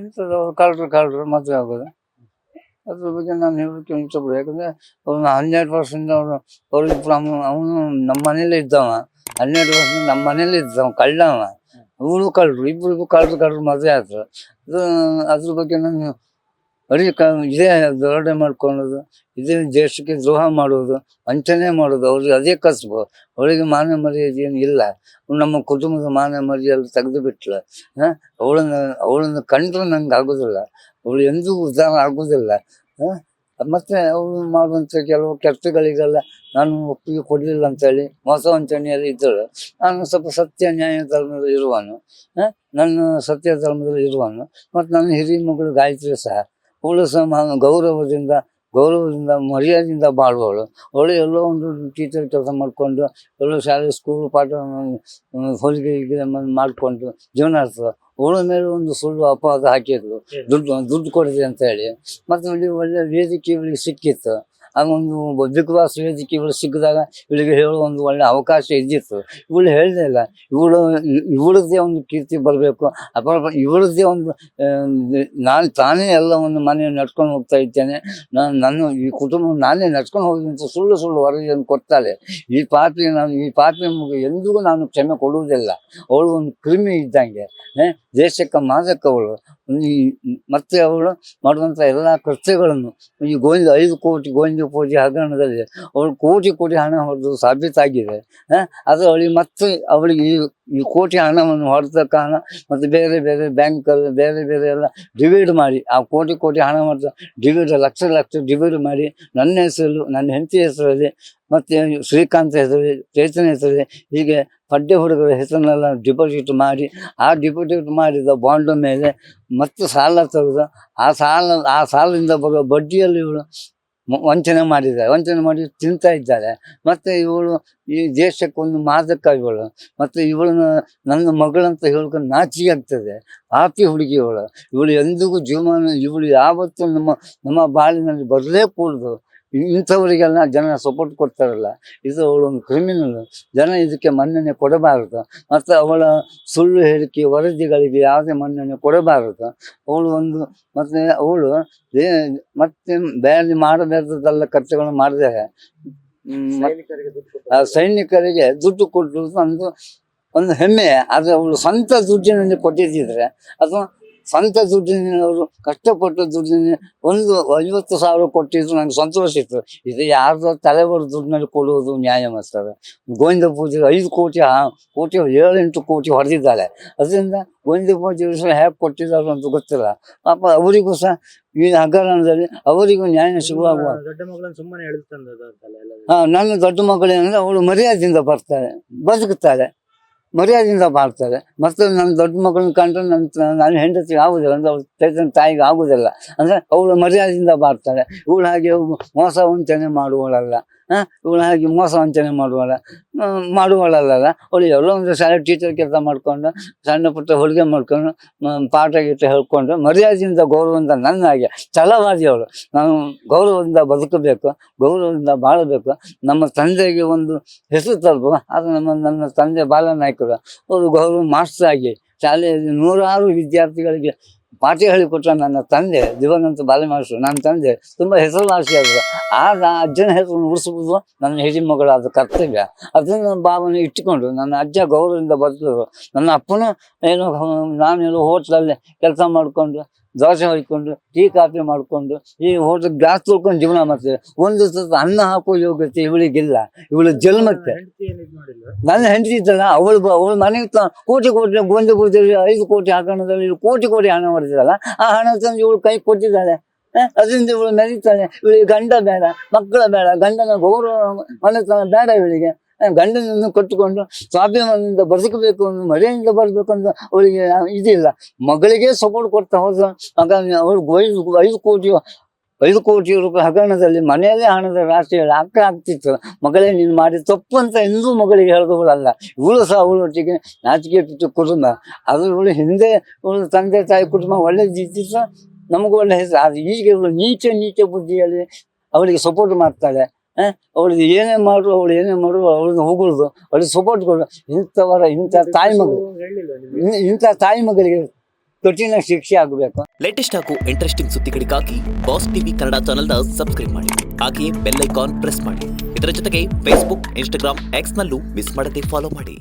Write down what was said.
ಎಂಥದ್ದು ಕಳ್ಳರು ಮದುವೆ ಆಗೋದು. ಅದ್ರ ಬಗ್ಗೆ ನಾನು ಹೇಳೋಕ್ಕೆ ಇಷ್ಟಪಡ. ಯಾಕಂದರೆ ಅವನು 12 ವರ್ಷದಿಂದ ಅವರಿಬ್ಬರು ಅವನು ನಮ್ಮ ಮನೇಲೇ ಇದ್ದವ. 12 ವರ್ಷದಿಂದ ನಮ್ಮ ಮನೇಲೇ ಇದ್ದವ, ಕಳ್ಳವ. ಇವಳು ಕಳ್ಳರು, ಇಬ್ಬರಿಗೂ ಕಳ್ಳರು ಮದುವೆ ಆದ್ರು. ಅದ್ರ ಬಗ್ಗೆ ನಾನು ಇದೇ ದರೋಡೆ ಮಾಡ್ಕೊಳ್ಳೋದು, ಇದೇ ದೇಶಕ್ಕೆ ದ್ರೋಹ ಮಾಡೋದು, ವಂಚನೆ ಮಾಡೋದು, ಅವ್ರಿಗೆ ಅದೇ ಕಸಬು. ಅವಳಿಗೆ ಮಾನ ಮರ್ಯಾದೆ ಏನು ಇಲ್ಲ. ನಮ್ಮ ಕುಟುಂಬದ ಮಾನ ಮರ್ಯಾದೆ ತೆಗೆದು ಬಿಟ್ಲು. ಅವಳನ್ನು ಕಂಡ್ರೆ ನಂಗೆ ಆಗೋದಿಲ್ಲ. ಅವಳು ಎಂದೂ ಉದ್ಧಾರ ಆಗೋದಿಲ್ಲ. ಮತ್ತೆ ಅವಳು ಮಾಡುವಂಥ ಕೆಲವು ಕೆಟ್ಟಗಳಿಗೆಲ್ಲ ನಾನು ಒಪ್ಪಿಗೆ ಕೊಡಲಿಲ್ಲ ಅಂತೇಳಿ ಮೋಸ ವಂಚನೆಯಲ್ಲಿ ಇದ್ದಳು. ನಾನು ಸ್ವಲ್ಪ ಸತ್ಯ ನ್ಯಾಯ ಧರ್ಮದಲ್ಲಿ ಇರುವನು. ನನ್ನ ಸತ್ಯ ಧರ್ಮದಲ್ಲಿ ಇರುವನು. ಮತ್ತು ನನ್ನ ಹಿರಿಯ ಮಗಳು ಗಾಯತ್ರಿ ಸಹ, ಅವಳು ಸಹ ಗೌರವದಿಂದ ಮರ್ಯಾದೆಯಿಂದ ಬಾಳುವವಳು. ಅವಳು ಎಲ್ಲೋ ಒಂದು ಟೀಚರ್ ಕೆಲಸ ಮಾಡಿಕೊಂಡು, ಎಲ್ಲೋ ಶಾಲೆ ಸ್ಕೂಲ್ ಪಾಠ ಹೊಲಿಗೆ ಮಾಡಿಕೊಂಡು ಜೀವನ ನಡೆಸ್ತದೆ. ಅವಳ ಮೇಲೆ ಒಂದು ಸುಳ್ಳು ಅಪವಾದ ಹಾಕಿದ್ರು, ದುಡ್ಡು ಕೊಡಿದೆ ಅಂತ ಹೇಳಿ. ಮತ್ತು ಒಳ್ಳೆ ವೇದಿಕೆ ಇವಳಿಗೆ ಸಿಕ್ಕಿತ್ತು. ಆಗೊಂದು ಬಿಗ್ ಬಾಸ್ ವೇದಿಕೆ ಇವಳು ಸಿಕ್ಕಿದಾಗ ಇವಳಿಗೆ ಹೇಳೋ ಒಂದು ಒಳ್ಳೆ ಅವಕಾಶ ಇದ್ದಿತ್ತು. ಇವಳು ಹೇಳಲೇ ಇಲ್ಲ. ಇವಳದ್ದೇ ಒಂದು ಕೀರ್ತಿ ಬರಬೇಕು, ಇವಳದ್ದೇ ಒಂದು ತಾನೇ ಎಲ್ಲವನ್ನು ಮನೆ ನಡ್ಕೊಂಡು ಹೋಗ್ತಾ ಇದ್ದೇನೆ, ನನ್ನ ಈ ಕುಟುಂಬ ನಾನೇ ನಡ್ಕೊಂಡು ಹೋಗಿ ಅಂತ ಸುಳ್ಳು ವರದಿಯನ್ನು ಕೊಡ್ತಾಳೆ. ಈ ಪಾಪಿ ಎಂದಿಗೂ ನಾನು ಕ್ಷಮೆ ಕೊಡುವುದಿಲ್ಲ. ಅವಳು ಒಂದು ಕ್ರಿಮಿ ಇದ್ದಂಗೆ, ದೇಶಕ್ಕೆ ಮಾದಕವಳು. ಮತ್ತೆ ಅವಳು ಮಾಡುವಂಥ ಎಲ್ಲ ಕೃತ್ಯಗಳನ್ನು ಈ 5 ಕೋಟಿ ಗೋವಿಂದ ಪೂಜೆ ಹಗರಣದಲ್ಲಿ ಅವಳು ಕೋಟಿ ಹಣ ಹೊಡೆದು ಸಾಬೀತಾಗಿದೆ. ಅದು ಅವಳಿಗೆ ಈ ಕೋಟಿ ಹಣವನ್ನು ಹೊಡೆದ ಕಾರಣ ಮತ್ತು ಬೇರೆ ಬ್ಯಾಂಕಲ್ಲಿ ಬೇರೆ ಎಲ್ಲ ಡಿವೈಡ್ ಮಾಡಿ, ಆ ಕೋಟಿ ಹಣ ಹೊಡೆದ ಡಿವೈಡ್ ಲಕ್ಷ ಡಿವೈಡ್ ಮಾಡಿ ನನ್ನ ಹೆಸರು, ನನ್ನ ಹೆಂಡತಿ ಹೆಸರಲ್ಲಿ, ಮತ್ತು ಶ್ರೀಕಾಂತ್ ಹೆಸರಲ್ಲಿ, ಚೇತನ ಹೆಸರಲ್ಲಿ, ಹೀಗೆ ಪಡ್ಡೆ ಹುಡುಗರ ಹೆಸರನ್ನೆಲ್ಲ ಡಿಪಾಸಿಟ್ ಮಾಡಿ, ಆ ಡಿಪಾಸಿಟ್ ಮಾಡಿದ ಬಾಂಡ್ ಮೇಲೆ ಮತ್ತು ಸಾಲ ತೆಗೆದು ಆ ಸಾಲದಿಂದ ಬರುವ ಬಡ್ಡಿಯಲ್ಲಿ ಇವಳು ವಂಚನೆ ಮಾಡಿ ತಿಂತಾ ಇದ್ದಾರೆ. ಮತ್ತು ಇವಳು ಈ ದೇಶಕ್ಕೊಂದು ಮಾದಕ ಇವಳು. ಮತ್ತು ಇವಳನ್ನ ನನ್ನ ಮಗಳಂತ ಹೇಳ್ಕೊಂಡು ನಾಚಿಕೆ ಆಗ್ತದೆ. ಪಾಪಿ ಹುಡುಗಿ ಇವಳು ಎಂದಿಗೂ ಇವಳು ಯಾವತ್ತೂ ನಮ್ಮ ಬಾಳಿನಲ್ಲಿ ಬರಲೇ ಕೂಡದು. ಇಂಥವರಿಗೆಲ್ಲ ಜನ ಸಪೋರ್ಟ್ ಕೊಡ್ತಾರಲ್ಲ, ಇದು ಅವಳೊಂದು ಕ್ರಿಮಿನಲ್. ಜನ ಇದಕ್ಕೆ ಮನ್ನಣೆ ಕೊಡಬಾರದು. ಮತ್ತು ಅವಳ ಸುಳ್ಳು ಹೇಳಿಕೆ ವರದಿಗಳಿಗೆ ಯಾವುದೇ ಮನ್ನಣೆ ಕೊಡಬಾರದು. ಅವಳು ಮತ್ತೆ ಬೇರೆ ಮಾಡಬೇಕಾದಲ್ಲ ಕರ್ತವ್ಯಗಳನ್ನು ಮಾಡಿದ್ದಾರೆ. ಸೈನಿಕರಿಗೆ ದುಡ್ಡು ಕೊಟ್ಟು ಒಂದು ಹೆಮ್ಮೆ. ಆದರೆ ಅವಳು ಸ್ವಂತ ದುಡ್ಡಿನಲ್ಲಿ ಕೊಟ್ಟಿದ್ದಿದ್ರೆ, ಅಥವಾ ಸ್ವಂತ ದುಡ್ಡಿನ ಅವರು ಕಷ್ಟಪಟ್ಟು ದುಡ್ಡಿನ 50,000 ಕೊಟ್ಟಿದ್ರು ನನಗೆ ಸಂತೋಷ ಇತ್ತು. ಇದು ಯಾರ್ದೋ ತಲೆಬರು ದುಡ್ಡಿನಲ್ಲಿ ಕೊಡುವುದು ನ್ಯಾಯ ಮಾಡ್ತಾರೆ. ಗೋವಿಂದ ಪೂಜೆ 5 ಕೋಟಿ 7-8 ಕೋಟಿ ಹೊಡೆದಿದ್ದಾರೆ. ಅದರಿಂದ ಗೋವಿಂದ ಪೂಜೆ ಹೇಗೆ ಕೊಟ್ಟಿದ್ದಾರೆ ಅಂತ ಗೊತ್ತಿಲ್ಲ. ಪಾಪ ಅವರಿಗೂ ಸಹ ಈ ಹಗರಣದಲ್ಲಿ ಅವರಿಗೂ ನ್ಯಾಯ ಸಿಗುವಾಗ ನನ್ನ ದೊಡ್ಡ ಮಗಳೇನಂದ್ರೆ ಅವಳು ಮರ್ಯಾದೆಯಿಂದ ಬದುಕುತ್ತಾಳೆ, ಮರ್ಯಾದೆಯಿಂದ ಮಾಡ್ತಾರೆ. ಮತ್ತು ನನ್ನ ದೊಡ್ಡ ಮಗಳನ್ನ ಕಂಡ್ರೆ ನನ್ನ ಹೆಂಡತಿಗೆ ಆಗುದಿಲ್ಲ, ಅಂದ್ರೆ ಅವ್ಳ ಚೈತನ್ಯ ತಾಯಿಗೆ ಆಗುದಿಲ್ಲ. ಅಂದರೆ ಅವಳು ಮರ್ಯಾದೆಯಿಂದ ಮಾಡ್ತಾಳೆ. ಇವಳು ಹಾಗೆ ಮೋಸ ವಂಚನೆ ಮಾಡುವಳಲ್ಲ. ಮಾಡುವಳಲ್ಲ. ಅವಳು ಎಲ್ಲೋ ಒಂದು ಶಾಲೆ ಟೀಚರ್ ಕೆಲಸ ಮಾಡ್ಕೊಂಡು, ಸಣ್ಣ ಪುಟ್ಟ ಹೊಲಿಗೆ ಮಾಡ್ಕೊಂಡು, ಪಾಠ ಗೀಟ ಹೇಳ್ಕೊಂಡು ಮರ್ಯಾದೆಯಿಂದ ಗೌರವದಿಂದ ನನ್ನಾಗೆ ಛಲವಾದಿ ಅವಳು. ನಾನು ಗೌರವದಿಂದ ಬದುಕಬೇಕು, ಗೌರವದಿಂದ ಬಾಳಬೇಕು, ನಮ್ಮ ತಂದೆಗೆ ಒಂದು ಹೆಸರು ತರಬೇಕು. ಅದು ನನ್ನ ತಂದೆ ಬಾಲನಾಯಕರು. ಅವರು ಗೌರವ ಮಾಸ್ಟರ್ ಆಗಿ ಶಾಲೆಯಲ್ಲಿ 100 ವಿದ್ಯಾರ್ಥಿಗಳಿಗೆ ಪಾಠ ಹೇಳಿಕೊಟ್ಟ ನನ್ನ ತಂದೆ ದಿವಂಗತ ಬಾಲಮಾಸ್ಟರ್. ನನ್ನ ತಂದೆ ತುಂಬ ಹೆಸರುವಾಸಿಯಾದರು. ಆಗ ಅಜ್ಜನ ಹೆಸರನ್ನು ಉಳಿಸುವುದು ನನ್ನ ಹಿರಿಯ ಮಗಳಾದ ಕರ್ತವ್ಯ. ಅದನ್ನು ಭಾವನೆ ಇಟ್ಟುಕೊಂಡು ನನ್ನ ಅಜ್ಜ ಗೌರವದಿಂದ ಬದುಕಿದ್ರು. ನನ್ನ ಅಪ್ಪನೂ ನಾನೇನೋ ಹೋಟ್ಲಲ್ಲಿ ಕೆಲಸ ಮಾಡಿಕೊಂಡು, ದೋಸೆ ಹೊಯ್ಕೊಂಡು, ಟೀ ಕಾಫಿ ಮಾಡಿಕೊಂಡು, ಈ ಹೋಟ್ಲ್ ಗ್ಲಾಸ್ ತೊಳ್ಕೊಂಡು ಜೀವನ ಮಾಡ್ತೇವೆ. ಒಂದು ಅನ್ನ ಹಾಕೋ ಯೋಗ್ಯತೆ ಇವಳಿಗಿಲ್ಲ. ಇವಳು ಜನ್ಮಕ್ಕೆ ನನ್ನ ಹೆಂಡತಿ ಇದ್ದಲ್ಲ, ಅವಳು ಮನೆಗೆ ಕೋಟಿ ಗೋವಿಂದ ಪೂಜೆಯಲ್ಲಿ 5 ಕೋಟಿ ಹಗರಣದಲ್ಲಿ ಕೋಟಿ ಹಣ ಹೊಡೆದಿದ್ದಲ್ಲ, ಆ ಹಣ ತಂದು ಇವಳು ಕೈ ಕೊಟ್ಟಿದ್ದಾಳೆ. ಅದರಿಂದ ಇವಳು ಮೆರೀತಾಳೆ. ಇವಳಿಗೆ ಗಂಡ ಬೇಡ, ಮಕ್ಕಳ ಬೇಡ, ಗಂಡನ ಗೌರವ ಮನೆತನ ಬೇಡ ಇವಳಿಗೆ. ಗಂಡನನ್ನು ಕಟ್ಟಿಕೊಂಡು ಸ್ವಾಭಿಮಾನದಿಂದ ಬದುಕಬೇಕು, ಮರ್ಯಾದೆಯಿಂದ ಬರಬೇಕು ಅಂತ ಅವಳಿಗೆ ಇದಿಲ್ಲ. ಮಗಳಿಗೆ ಸಪೋರ್ಟ್ ಕೊಡ್ತಾ ಹೋದ ಆಗ ಅವಳು 5 ಕೋಟಿ ರೂಪಾಯಿ ಹಗರಣದಲ್ಲಿ ಮನೆಯಲ್ಲೇ ಹಣದ ರಾಶಿ ಆಗ್ತಿತ್ತು. ಮಗಳೇ ನೀನು ಮಾಡಿ ತಪ್ಪು ಅಂತ ಎಂದೂ ಮಗಳಿಗೆ ಹೇಳಿದವಳಲ್ಲ. ಇವಳು ಸಹ ಅವಳೊಟ್ಟಿಗೆ ನಾಚಿಕೆ ಬಿಟ್ಟು ಕುಟುಂಬ ಅದು. ಇವಳು ಹಿಂದೆ ಇವಳು ತಂದೆ ತಾಯಿ ಕುಟುಂಬ ಒಳ್ಳೆದಿತ್ತು, ನಮಗೂ ಒಳ್ಳೆ ಹೆಸರು. ಅದು ಈಗ ಇವಳು ನೀಚ ಬುದ್ಧಿಯಲ್ಲಿ ಅವಳಿಗೆ ಸಪೋರ್ಟ್ ಮಾಡ್ತಾಳೆ. ಅವಳಿಗೆ ಏನೇ ಮಾಡು ಅವಳನ್ನ ಹೋಗುದು, ಅವಳಿಗೆ ಸಪೋರ್ಟ್ ಕೊಡು. ಇಂಥ ತಾಯಿ ಮಗಳಿಗೆ ಕಠಿಣ ಶಿಕ್ಷೆ ಆಗಬೇಕು. ಲೇಟೆಸ್ಟ್ ಹಾಗೂ ಇಂಟ್ರೆಸ್ಟಿಂಗ್ ಸುದ್ದಿಗಳಿಗಾಗಿ ಬಾಸ್ ಟಿವಿ ಕನ್ನಡ ಚಾನೆಲ್ನ ಸಬ್ಸ್ಕ್ರೈಬ್ ಮಾಡಿ. ಹಾಗೆಯೇ ಬೆಲ್ ಐಕಾನ್ ಪ್ರೆಸ್ ಮಾಡಿ. ಇದರ ಜೊತೆಗೆ ಫೇಸ್ಬುಕ್, ಇನ್ಸ್ಟಾಗ್ರಾಮ್, ಎಕ್ಸ್ನಲ್ಲೂ ಮಿಸ್ ಮಾಡದೆ ಫಾಲೋ ಮಾಡಿ.